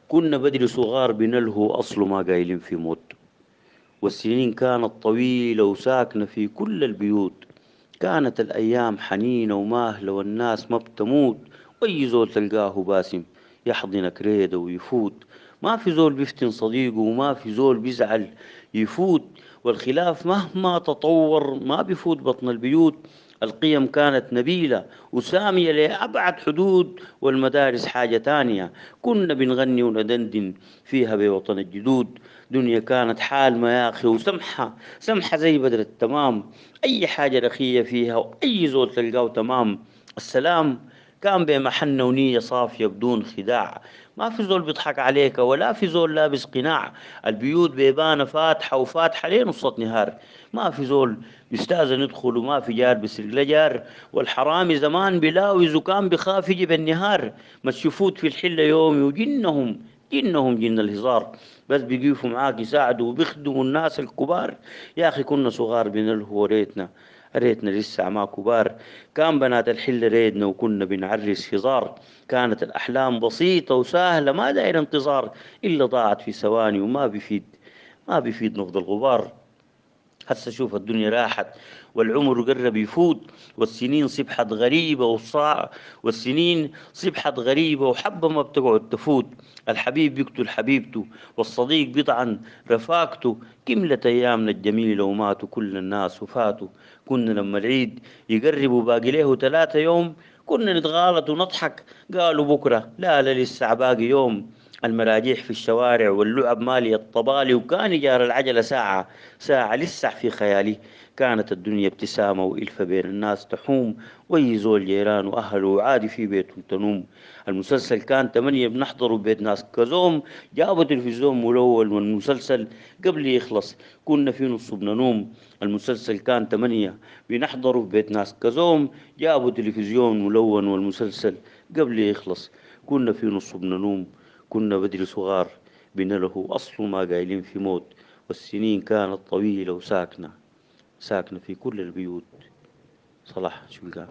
كنا بدري صغار بنلهو أصل ما قايلين في موت. والسنين كانت طويلة وساكنة في كل البيوت. كانت الأيام حنينة وماهلة والناس ما بتموت. وأي زول تلقاه باسم يحضنك ريده ويفوت. ما في زول بيفتن صديقه وما في زول بيزعل يفوت. والخلاف مهما تطور ما بيفوت بطن البيوت. القيم كانت نبيلة وسامية لأبعد حدود، والمدارس حاجة تانية. كنا بنغني وندندن فيها بوطن الجدود. دنيا كانت حالمة يا أخي وسمحة، سمحة زي بدر التمام. أي حاجة رخية فيها وأي زول تلقاه تمام. السلام كان بمحنة ونية صافية بدون خداع. ما في زول بيضحك عليك ولا في زول لابس قناع. البيوت بيبانة فاتحة وفاتحة لين وسط نهار. ما في زول بيستأذن يدخل وما في جار بيسرق لجار. والحرامي زمان بلاوز وكان بخاف يجي بالنهار. ما تشوفوت في الحلة يومي وجنهم جن الهزار. بس بيقفوا معاك يساعدوا وبيخدموا الناس الكبار. يا أخي كنا صغار بنلهو ريتنا لسه ما كبار. كان بنات الحل ريدنا وكنا بنعرس هزار. كانت الأحلام بسيطة وسهلة ما داير انتظار. إلا ضاعت في ثواني وما بيفيد نفض الغبار. هسه شوف الدنيا راحت والعمر قرب يفوت. والسنين صبحت غريبة والسنين صبحت غريبة وحبة ما بتقعد تفوت. الحبيب بيقتل حبيبته والصديق بيطعن رفاقته. كملت أيامنا الجميلة وماتوا كل الناس وفاتوا. كنا لما العيد يقرب وباقي له 3 يوم كنا نتغالط ونضحك. قالوا بكرة، لا لا لسه باقي يوم. المراجيح في الشوارع واللعب مالية الطبالي، وكان يجار العجلة ساعة لسه في خيالي. كانت الدنيا ابتسامة وإلفة بين الناس تحوم. وي زول جيران وأهله وعادي في بيتهم تنوم. المسلسل كان 8 بنحضره ببيت ناس كزوم. جابوا تلفزيون ملون والمسلسل قبل يخلص كنا في نص بننوم. المسلسل كان 8 بنحضره في بيت ناس كزوم. جابوا تلفزيون ملون والمسلسل قبل يخلص كنا في نص بننوم. كنا بدري صغار بنله أصل ما قايلين في موت. والسنين كانت طويلة وساكنة في كل البيوت. صلاح شو قال؟